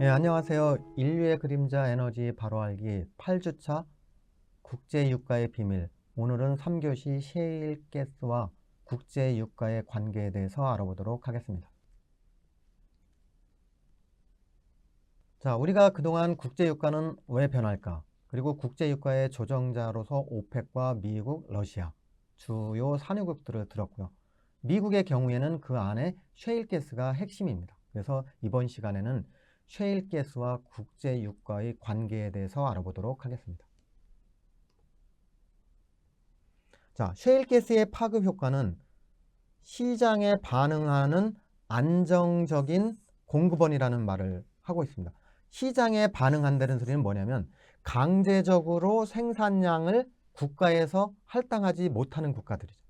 안녕하세요. 인류의 그림자 에너지 바로 알기 8주차 국제유가의 비밀. 오늘은 3교시 셰일가스와 국제유가의 관계에 대해서 알아보도록 하겠습니다. 자, 우리가 그동안 국제유가는 왜 변할까? 그리고 국제유가의 조정자로서 오펙과 미국, 러시아 주요 산유국들을 들었고요. 미국의 경우에는 그 안에 셰일가스가 핵심입니다. 그래서 이번 시간에는 셰일가스와 국제유가의 관계에 대해서 알아보도록 하겠습니다. 자, 셰일가스의 파급 효과는 시장에 반응하는 안정적인 공급원이라는 말을 하고 있습니다. 시장에 반응한다는 소리는 뭐냐면 강제적으로 생산량을 국가에서 할당하지 못하는 국가들이죠.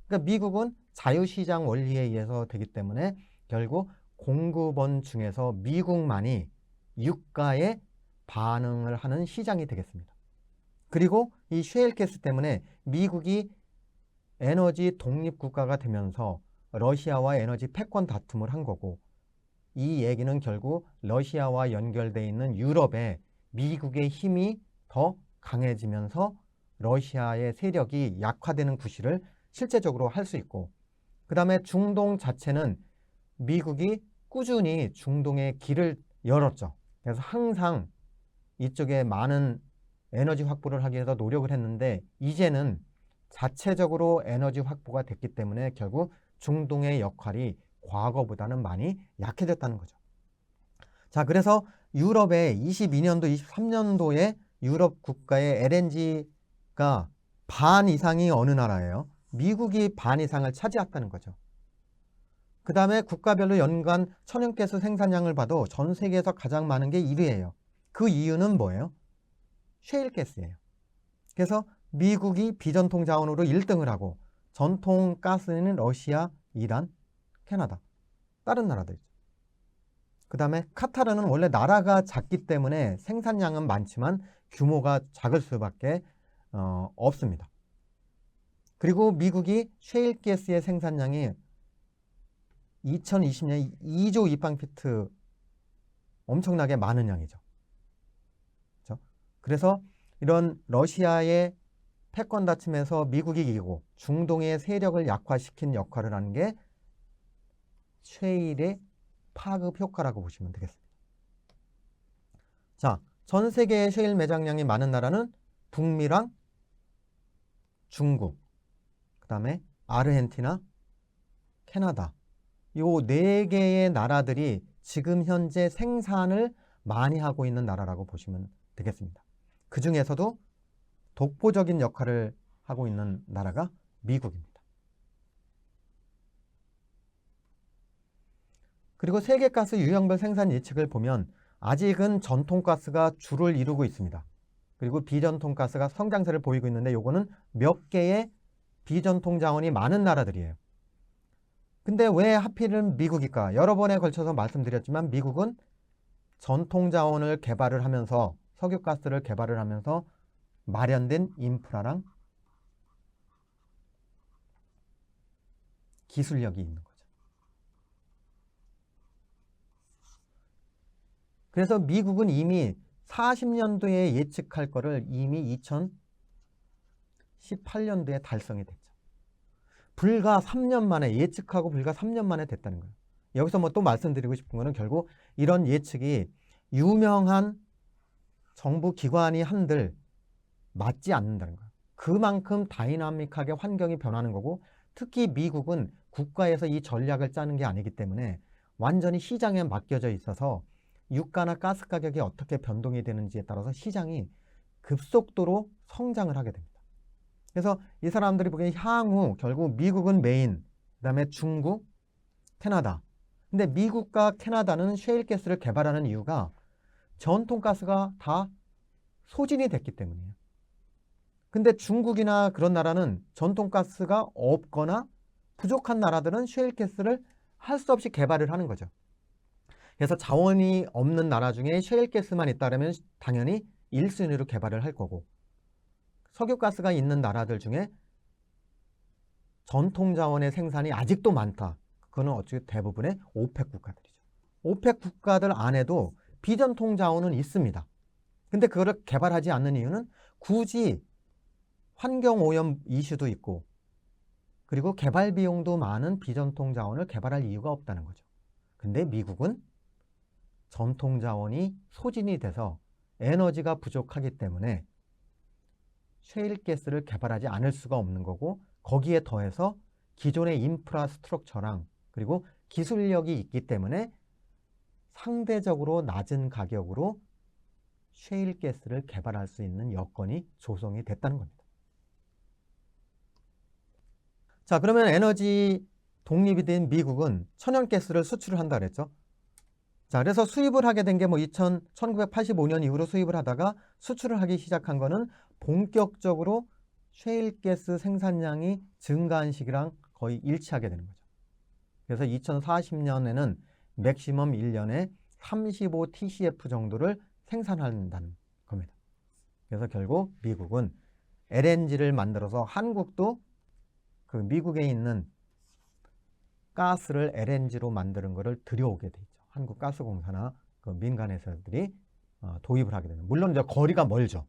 그러니까 미국은 자유시장 원리에 의해서 되기 때문에 결국 공급원 중에서 미국만이 유가에 반응을 하는 시장이 되겠습니다. 그리고 이 셰일가스 때문에 미국이 에너지 독립국가가 되면서 러시아와 에너지 패권 다툼을 한 거고, 이 얘기는 결국 러시아와 연결되어 있는 유럽에 미국의 힘이 더 강해지면서 러시아의 세력이 약화되는 구실을 실제적으로 할 수 있고, 그 다음에 중동 자체는 미국이 꾸준히 중동의 길을 열었죠. 그래서 항상 이쪽에 많은 에너지 확보를 하기 위해서 노력을 했는데, 이제는 자체적으로 에너지 확보가 됐기 때문에 결국 중동의 역할이 과거보다는 많이 약해졌다는 거죠. 자, 그래서 유럽의 22년도, 23년도에 유럽 국가의 LNG가 반 이상이 어느 나라예요? 미국이 반 이상을 차지했다는 거죠. 그 다음에 국가별로 연간 천연가스 생산량을 봐도 전 세계에서 가장 많은 게 1위예요. 그 이유는 뭐예요? 셰일가스예요. 그래서 미국이 비전통 자원으로 1등을 하고 전통 가스는 러시아, 이란, 캐나다, 다른 나라들이죠. 그 다음에 카타르는 원래 나라가 작기 때문에 생산량은 많지만 규모가 작을 수밖에 없습니다. 그리고 미국이 셰일가스의 생산량이 2020년 2조 입방피트, 엄청나게 많은 양이죠. 그렇죠? 그래서 이런 러시아의 패권 다툼에서 미국이 이기고 중동의 세력을 약화시킨 역할을 하는 게 셰일의 파급 효과라고 보시면 되겠습니다. 자, 전 세계의 셰일 매장량이 많은 나라는 북미랑 중국, 그 다음에 아르헨티나, 캐나다, 요 4개의 나라들이 지금 현재 생산을 많이 하고 있는 나라라고 보시면 되겠습니다. 그 중에서도 독보적인 역할을 하고 있는 나라가 미국입니다. 그리고 세계가스 유형별 생산 예측을 보면 아직은 전통가스가 주를 이루고 있습니다. 그리고 비전통가스가 성장세를 보이고 있는데, 요거는 몇 개의 비전통 자원이 많은 나라들이에요. 근데 왜 하필은 미국일까? 여러 번에 걸쳐서 말씀드렸지만 미국은 전통 자원을 개발을 하면서, 석유가스를 개발을 하면서 마련된 인프라랑 기술력이 있는 거죠. 그래서 미국은 이미 40년도에 예측할 거를 이미 2018년도에 달성이 됐죠. 불과 3년 만에, 예측하고 불과 3년 만에 됐다는 거예요. 여기서 뭐 또 말씀드리고 싶은 거는 결국 이런 예측이 유명한 정부 기관이 한들 맞지 않는다는 거예요. 그만큼 다이나믹하게 환경이 변하는 거고, 특히 미국은 국가에서 이 전략을 짜는 게 아니기 때문에 완전히 시장에 맡겨져 있어서 유가나 가스 가격이 어떻게 변동이 되는지에 따라서 시장이 급속도로 성장을 하게 됩니다. 그래서 이 사람들이 보기엔 향후 결국 미국은 메인, 그 다음에 중국, 캐나다. 근데 미국과 캐나다는 셰일가스를 개발하는 이유가 전통가스가 다 소진이 됐기 때문이에요. 근데 중국이나 그런 나라는 전통가스가 없거나 부족한 나라들은 셰일가스를 할 수 없이 개발을 하는 거죠. 그래서 자원이 없는 나라 중에 셰일가스만 있다면 당연히 1순위로 개발을 할 거고, 석유가스가 있는 나라들 중에 전통 자원의 생산이 아직도 많다. 그거는 어찌 대부분의 오펙 국가들이죠. 오펙 국가들 안에도 비전통 자원은 있습니다. 근데 그거를 개발하지 않는 이유는 굳이 환경오염 이슈도 있고 그리고 개발 비용도 많은 비전통 자원을 개발할 이유가 없다는 거죠. 근데 미국은 전통 자원이 소진이 돼서 에너지가 부족하기 때문에 셰일가스를 개발하지 않을 수가 없는 거고 거기에 더해서 기존의 인프라스트럭처랑 그리고 기술력이 있기 때문에 상대적으로 낮은 가격으로 셰일가스를 개발할 수 있는 여건이 조성이 됐다는 겁니다. 자, 그러면 에너지 독립이 된 미국은 천연가스를 수출을 한다 그랬죠. 자, 그래서 수입을 하게 된 게 뭐 1985년 이후로 수입을 하다가 수출을 하기 시작한 거는 본격적으로 셰일가스 생산량이 증가한 시기랑 거의 일치하게 되는 거죠. 그래서 2040년에는 맥시멈 1년에 35TCF 정도를 생산한다는 겁니다. 그래서 결국 미국은 LNG를 만들어서 한국도 그 미국에 있는 가스를 LNG로 만드는 것을 들여오게 돼 있죠. 한국가스공사나 그 민간 회사들이 도입을 하게 되는. 물론 이제 거리가 멀죠.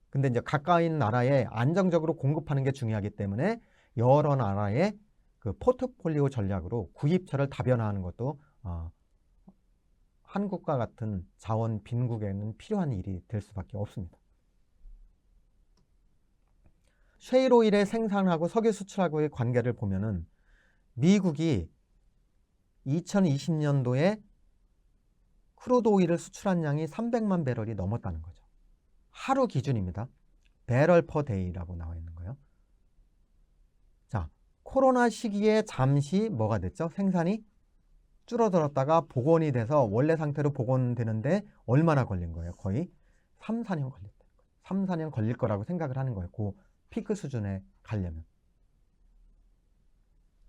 근데 이제 가까이 있는 나라에 안정적으로 공급하는 게 중요하기 때문에 여러 나라의 그 포트폴리오 전략으로 구입처를 다변화하는 것도 한국과 같은 자원 빈국에는 필요한 일이 될 수밖에 없습니다. 셰일 오일의 생산하고 석유 수출하고의 관계를 보면은 미국이 2020년도에 크루드 오일을 수출한 양이 300만 배럴이 넘었다는 거죠. 하루 기준입니다. 배럴 퍼 데이라고 나와 있는 거예요. 자, 코로나 시기에 잠시 뭐가 됐죠? 생산이 줄어들었다가 복원이 돼서 원래 상태로 복원되는데 얼마나 걸린 거예요? 거의 3, 4년 걸렸다는 거예요. 3, 4년 걸릴 거라고 생각을 하는 거예요. 그 피크 수준에 가려면.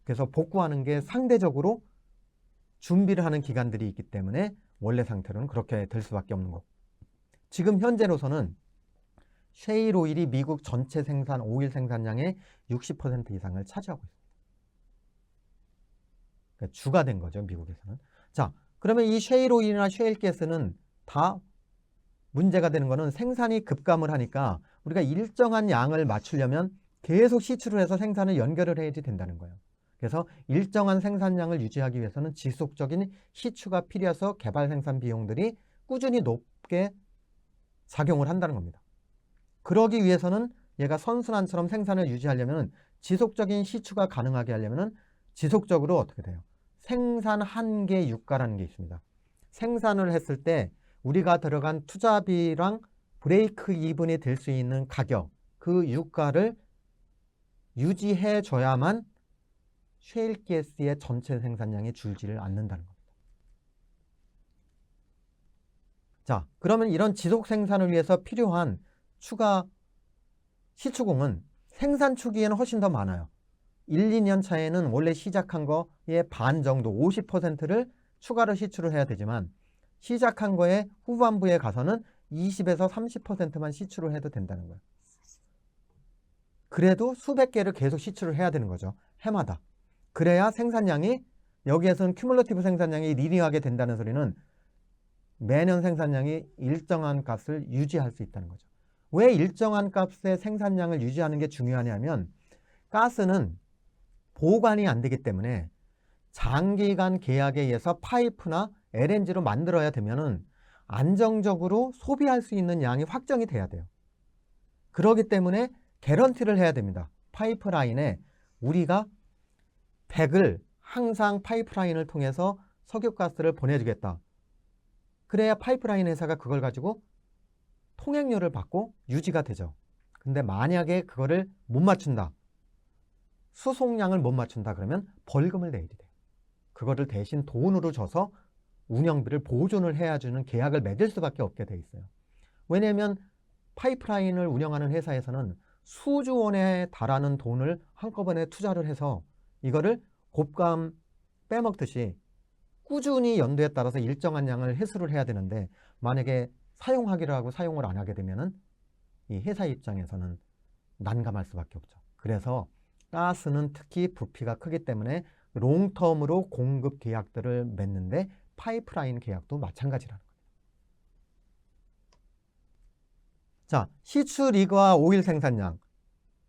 그래서 복구하는 게 상대적으로 준비를 하는 기간들이 있기 때문에 원래 상태로는 그렇게 될 수밖에 없는 거고. 지금 현재로서는 셰일 오일이 미국 전체 생산 오일 생산량의 60% 이상을 차지하고 있습니다. 그러니까 주가 된 거죠, 미국에서는. 자, 그러면 이 셰일 오일이나 셰일 가스는 다 문제가 되는 거는 생산이 급감을 하니까 우리가 일정한 양을 맞추려면 계속 시출을 해서 생산을 연결을 해야지 된다는 거예요. 그래서 일정한 생산량을 유지하기 위해서는 지속적인 시추가 필요해서 개발 생산 비용들이 꾸준히 높게 작용을 한다는 겁니다. 그러기 위해서는 얘가 선순환처럼 생산을 유지하려면 지속적인 시추가 가능하게 하려면 지속적으로 어떻게 돼요? 생산 한계 유가라는 게 있습니다. 생산을 했을 때 우리가 들어간 투자비랑 브레이크 이븐이 될 수 있는 가격, 그 유가를 유지해 줘야만 셰일가스의 전체 생산량이 줄지를 않는다는 겁니다. 자, 그러면 이런 지속 생산을 위해서 필요한 추가 시추공은 생산 초기에는 훨씬 더 많아요. 1, 2년 차에는 원래 시작한 거의 반 정도 50%를 추가로 시추를 해야 되지만 시작한 거에 후반부에 가서는 20에서 30%만 시추를 해도 된다는 거예요. 그래도 수백 개를 계속 시추를 해야 되는 거죠. 해마다. 그래야 생산량이 여기에서는 큐뮬러티브 생산량이 리니어하게 된다는 소리는 매년 생산량이 일정한 값을 유지할 수 있다는 거죠. 왜 일정한 값의 생산량을 유지하는 게 중요하냐면 가스는 보관이 안 되기 때문에 장기간 계약에 의해서 파이프나 LNG로 만들어야 되면은 안정적으로 소비할 수 있는 양이 확정이 돼야 돼요. 그렇기 때문에 개런티를 해야 됩니다. 파이프라인에 우리가 100을 항상 파이프라인을 통해서 석유가스를 보내주겠다. 그래야 파이프라인 회사가 그걸 가지고 통행료를 받고 유지가 되죠. 근데 만약에 그거를 못 맞춘다. 수송량을 못 맞춘다 그러면 벌금을 내야 돼요. 그거를 대신 돈으로 줘서 운영비를 보존을 해야 주는 계약을 맺을 수밖에 없게 돼 있어요. 왜냐하면 파이프라인을 운영하는 회사에서는 수조 원에 달하는 돈을 한꺼번에 투자를 해서 이거를 곶감 빼먹듯이 꾸준히 연도에 따라서 일정한 양을 회수를 해야 되는데 만약에 사용하기로 하고 사용을 안 하게 되면은 이 회사 입장에서는 난감할 수밖에 없죠. 그래서 가스는 특히 부피가 크기 때문에 롱텀으로 공급 계약들을 맺는데 파이프라인 계약도 마찬가지라는 거예요. 자, 시추 리그와 오일 생산량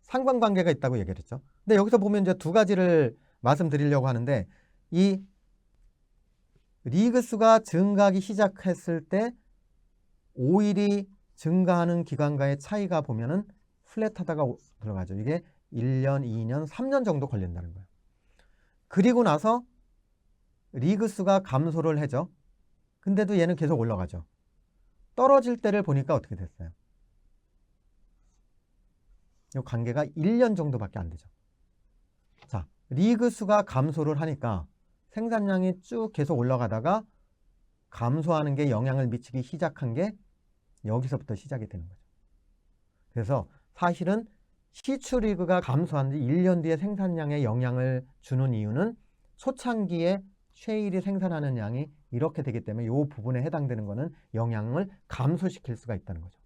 상관관계가 있다고 얘기를 했죠. 근데 여기서 보면 이제 두 가지를 말씀드리려고 하는데, 이 리그 수가 증가하기 시작했을 때 오일이 증가하는 기간과의 차이가 보면은 플랫하다가 들어가죠. 이게 1년, 2년, 3년 정도 걸린다는 거예요. 그리고 나서 리그 수가 감소를 해죠. 근데도 얘는 계속 올라가죠. 떨어질 때를 보니까 어떻게 됐어요? 이 관계가 1년 정도밖에 안 되죠. 자, 리그 수가 감소를 하니까 생산량이 쭉 계속 올라가다가 감소하는 게 영향을 미치기 시작한 게 여기서부터 시작이 되는 거죠. 그래서 사실은 시추 리그가 감소한 지 1년 뒤에 생산량에 영향을 주는 이유는 초창기에 쉐일이 생산하는 양이 이렇게 되기 때문에 이 부분에 해당되는 것은 영향을 감소시킬 수가 있다는 거죠.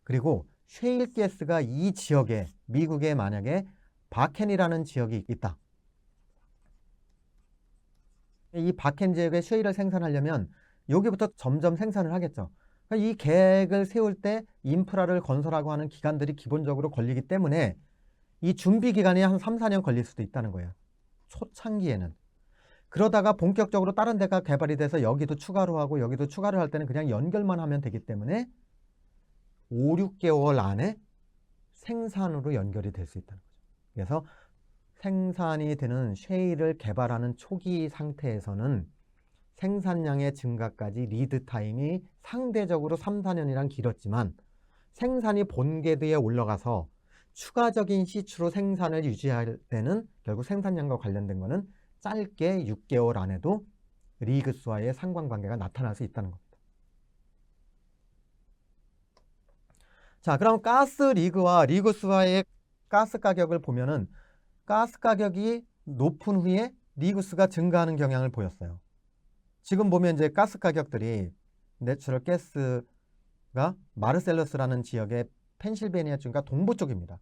그리고 쉐일 가스가 이 지역에, 미국에 만약에 바켄이라는 지역이 있다. 이 바켄 지역에 쉐일을 생산하려면 여기부터 점점 생산을 하겠죠. 이 계획을 세울 때 인프라를 건설하고 하는 기간들이 기본적으로 걸리기 때문에 이 준비 기간이 한 3, 4년 걸릴 수도 있다는 거예요. 초창기에는. 그러다가 본격적으로 다른 데가 개발이 돼서 여기도 추가로 하고 여기도 추가를 할 때는 그냥 연결만 하면 되기 때문에 5, 6개월 안에 생산으로 연결이 될 수 있다는 거죠. 그래서 생산이 되는 쉐일을 개발하는 초기 상태에서는 생산량의 증가까지 리드 타임이 상대적으로 3, 4년이랑 길었지만 생산이 본궤도에 올라가서 추가적인 시추로 생산을 유지할 때는 결국 생산량과 관련된 거는 짧게 6개월 안에도 리그 수와의 상관관계가 나타날 수 있다는 겁니다. 자, 그럼 가스 리그와 리그 수와의 가스 가격을 보면은 가스 가격이 높은 후에 리그 수가 증가하는 경향을 보였어요. 지금 보면 이제 가스 가격들이 내추럴 가스가 마르셀러스라는 지역의 펜실베니아 주가 동부 쪽입니다.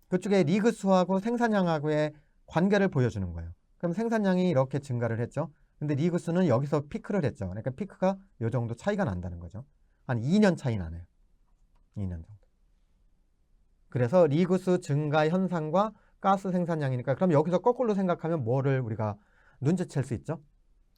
그쪽에 리그 수하고 생산량하고의 관계를 보여주는 거예요. 그럼 생산량이 이렇게 증가를 했죠. 근데 리그 수는 여기서 피크를 했죠. 그러니까 피크가 이 정도 차이가 난다는 거죠. 한 2년 차이 나네요. 2년 정도. 그래서 리그 수 증가 현상과 가스 생산량이니까 그럼 여기서 거꾸로 생각하면 뭐를 우리가 눈치챌 수 있죠?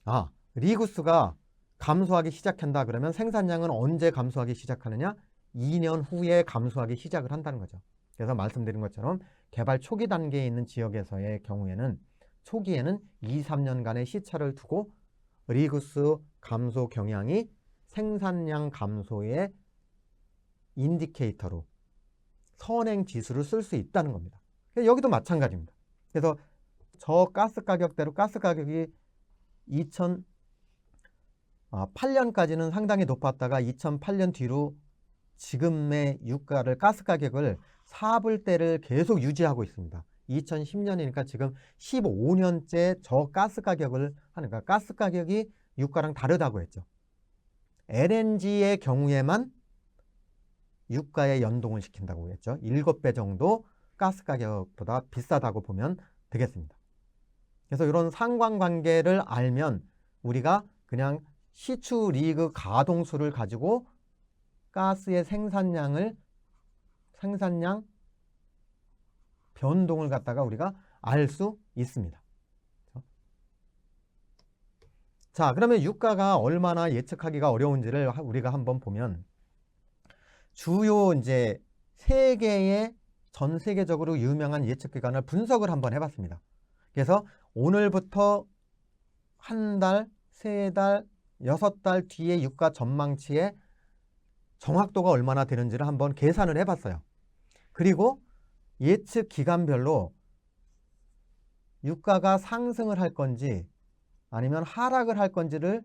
아, 리그 수가 감소하기 시작한다 그러면 생산량은 언제 감소하기 시작하느냐? 2년 후에 감소하기 시작을 한다는 거죠. 그래서 말씀드린 것처럼 개발 초기 단계에 있는 지역에서의 경우에는 초기에는 2, 3년간의 시차를 두고 리그 수 감소 경향이 생산량 감소의 인디케이터로 선행 지수를 쓸 수 있다는 겁니다. 여기도 마찬가지입니다. 그래서 저 가스 가격대로 가스 가격이 2008년까지는 상당히 높았다가 2008년 뒤로 지금의 유가를 가스 가격을 4불대를 계속 유지하고 있습니다. 2010년이니까 지금 15년째 저 가스 가격을 하니까 가스 가격이 유가랑 다르다고 했죠. LNG의 경우에만 유가에 연동을 시킨다고 했죠. 7배 정도 가스 가격보다 비싸다고 보면 되겠습니다. 그래서 이런 상관관계를 알면 우리가 그냥 시추 리그 가동수를 가지고 가스의 생산량 변동을 갖다가 우리가 알 수 있습니다. 자, 그러면 유가가 얼마나 예측하기가 어려운지를 우리가 한번 보면 주요 이제 전 세계적으로 유명한 예측 기관을 분석을 한번 해봤습니다. 그래서 오늘부터 한 달, 3달, 6달 뒤에 유가 전망치의 정확도가 얼마나 되는지를 한번 계산을 해봤어요. 그리고 예측 기간별로 유가가 상승을 할 건지 아니면 하락을 할 건지를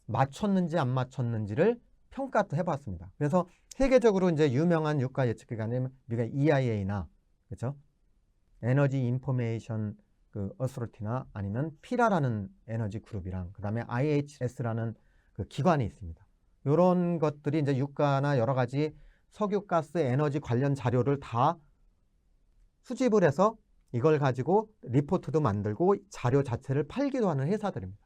맞췄는지 안 맞췄는지를 평가도 해봤습니다. 그래서 세계적으로 이제 유명한 유가 예측 기관이 우리가 EIA나 그렇죠? 에너지 인포메이션 어소리티나 아니면 피라라는 에너지 그룹이랑 그다음에 IHS라는 기관이 있습니다. 이런 것들이 이제 유가나 여러 가지 석유, 가스, 에너지 관련 자료를 다 수집을 해서 이걸 가지고 리포트도 만들고 자료 자체를 팔기도 하는 회사들입니다.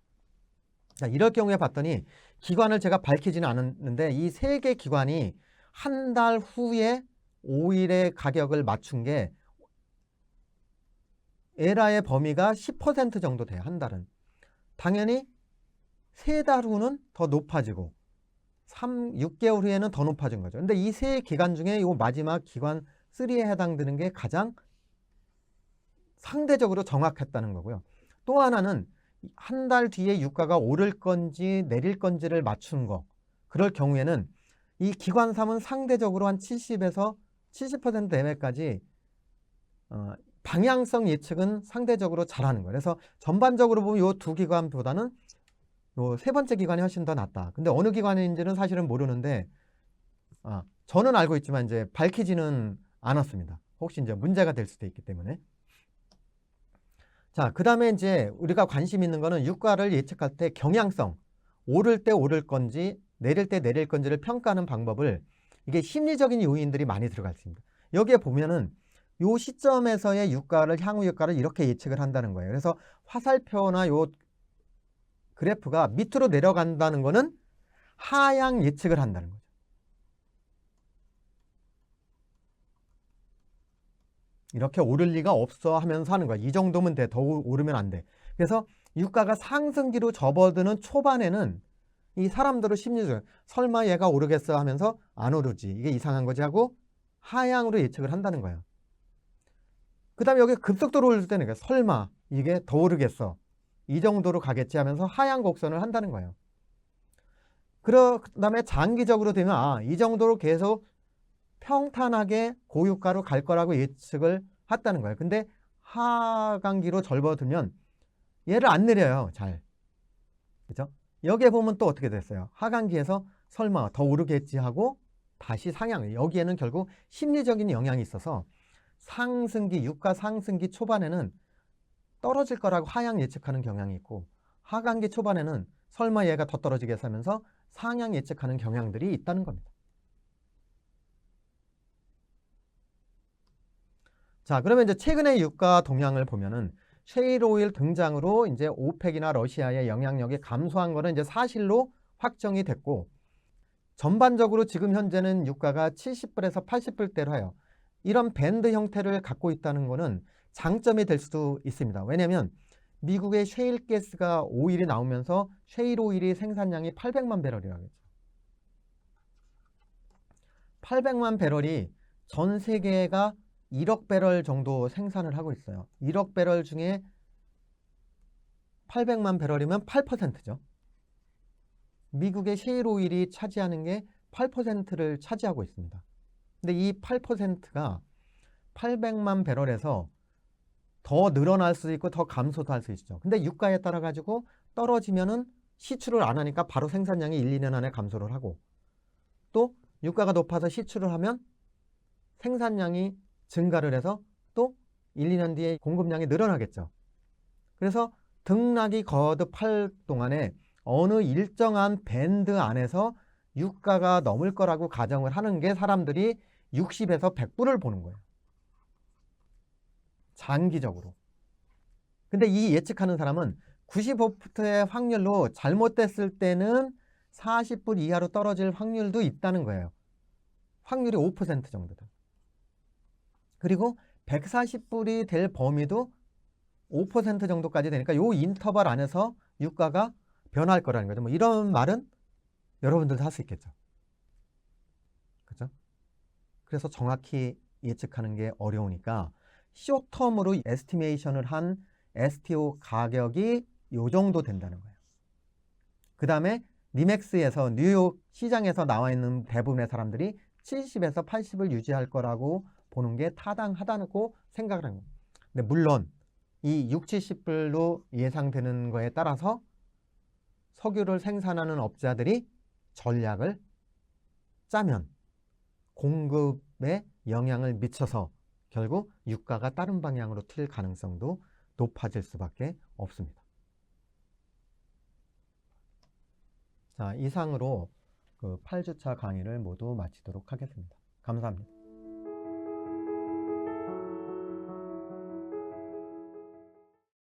자, 이럴 경우에 봤더니 기관을 제가 밝히지는 않았는데 이 세 개 기관이 한 달 후에 오일의 가격을 맞춘 게 에라의 범위가 10% 정도 돼요. 한 달은. 당연히 3달 후는 더 높아지고 6개월 후에는 더 높아진 거죠. 근데 이 세 기간 중에 이 마지막 기관 3에 해당되는 게 가장 상대적으로 정확했다는 거고요. 또 하나는 한 달 뒤에 유가가 오를 건지 내릴 건지를 맞춘 거. 그럴 경우에는 이 기관 3은 상대적으로 한 70에서 70% 내외까지 방향성 예측은 상대적으로 잘하는 거예요. 그래서 전반적으로 보면 이 두 기관보다는 요 세 번째 기관이 훨씬 더 낫다. 근데 어느 기관인지는 사실은 모르는데 저는 알고 있지만 이제 밝히지는 않았습니다. 혹시 이제 문제가 될 수도 있기 때문에. 자, 그 다음에 이제 우리가 관심 있는 거는 유가를 예측할 때 경향성, 오를 때 오를 건지 내릴 때 내릴 건지를 평가하는 방법을 이게 심리적인 요인들이 많이 들어가 있습니다. 여기에 보면은 요 시점에서의 유가를 향후 유가를 이렇게 예측을 한다는 거예요. 그래서 화살표나 요 그래프가 밑으로 내려간다는 거는 하향 예측을 한다는 거죠. 이렇게 오를 리가 없어 하면서 하는 거야. 이 정도면 돼. 더 오르면 안 돼. 그래서 유가가 상승기로 접어드는 초반에는 이 사람들의 심리적 설마 얘가 오르겠어 하면서 안 오르지. 이게 이상한 거지 하고 하향으로 예측을 한다는 거예요. 그 다음에 여기 급속도로 오를 때는 설마 이게 더 오르겠어. 이 정도로 가겠지 하면서 하향 곡선을 한다는 거예요. 그 다음에 장기적으로 되면 이 정도로 계속 평탄하게 고유가로 갈 거라고 예측을 했다는 거예요. 근데 하강기로 접어들면 얘를 안 내려요. 잘. 그죠? 여기에 보면 또 어떻게 됐어요? 하강기에서 설마 더 오르겠지 하고 다시 상향. 여기에는 결국 심리적인 영향이 있어서 상승기, 유가 상승기 초반에는 떨어질 거라고 하향 예측하는 경향이 있고 하강기 초반에는 설마 얘가 더 떨어지겠어 하면서 상향 예측하는 경향들이 있다는 겁니다. 자, 그러면 이제 최근의 유가 동향을 보면은 셰일 오일 등장으로 이제 오펙이나 러시아의 영향력이 감소한 거는 이제 사실로 확정이 됐고 전반적으로 지금 현재는 유가가 70불에서 80불대로 해요. 이런 밴드 형태를 갖고 있다는 거는 장점이 될 수도 있습니다. 왜냐하면 미국의 셰일 가스가 오일이 나오면서 셰일 오일이 생산량이 800만 배럴이라고 했죠. 800만 배럴이 전 세계가 1억 배럴 정도 생산을 하고 있어요. 1억 배럴 중에 800만 배럴이면 8%죠. 미국의 셰일 오일이 차지하는 게 8%를 차지하고 있습니다. 근데 이 8%가 800만 배럴에서 더 늘어날 수 있고 더 감소도 할 수 있죠. 근데 유가에 따라 가지고 떨어지면은 시출을 안 하니까 바로 생산량이 1, 2년 안에 감소를 하고 또 유가가 높아서 시출을 하면 생산량이 증가를 해서 또 1, 2년 뒤에 공급량이 늘어나겠죠. 그래서 등락이 거듭할 동안에 어느 일정한 밴드 안에서 유가가 넘을 거라고 가정을 하는 게 사람들이 60에서 100불을 보는 거예요. 장기적으로. 근데 이 예측하는 사람은 95%의 확률로 잘못됐을 때는 40불 이하로 떨어질 확률도 있다는 거예요. 확률이 5% 정도다. 그리고 140불이 될 범위도 5% 정도까지 되니까 요 인터벌 안에서 유가가 변할 거라는 거죠. 뭐 이런 말은 여러분들도 할 수 있겠죠. 그죠? 그래서 정확히 예측하는 게 어려우니까 쇼텀으로 에스티메이션을 한 STO 가격이 요 정도 된다는 거예요. 그 다음에 니맥스에서 뉴욕 시장에서 나와 있는 대부분의 사람들이 70에서 80을 유지할 거라고 보는 게 타당하다고 생각을 하는 거예요. 근데 물론 이 6, 70불로 예상되는 거에 따라서 석유를 생산하는 업자들이 전략을 짜면 공급에 영향을 미쳐서 결국 유가가 다른 방향으로 튈 가능성도 높아질 수밖에 없습니다. 자, 이상으로 그 8주차 강의를 모두 마치도록 하겠습니다. 감사합니다.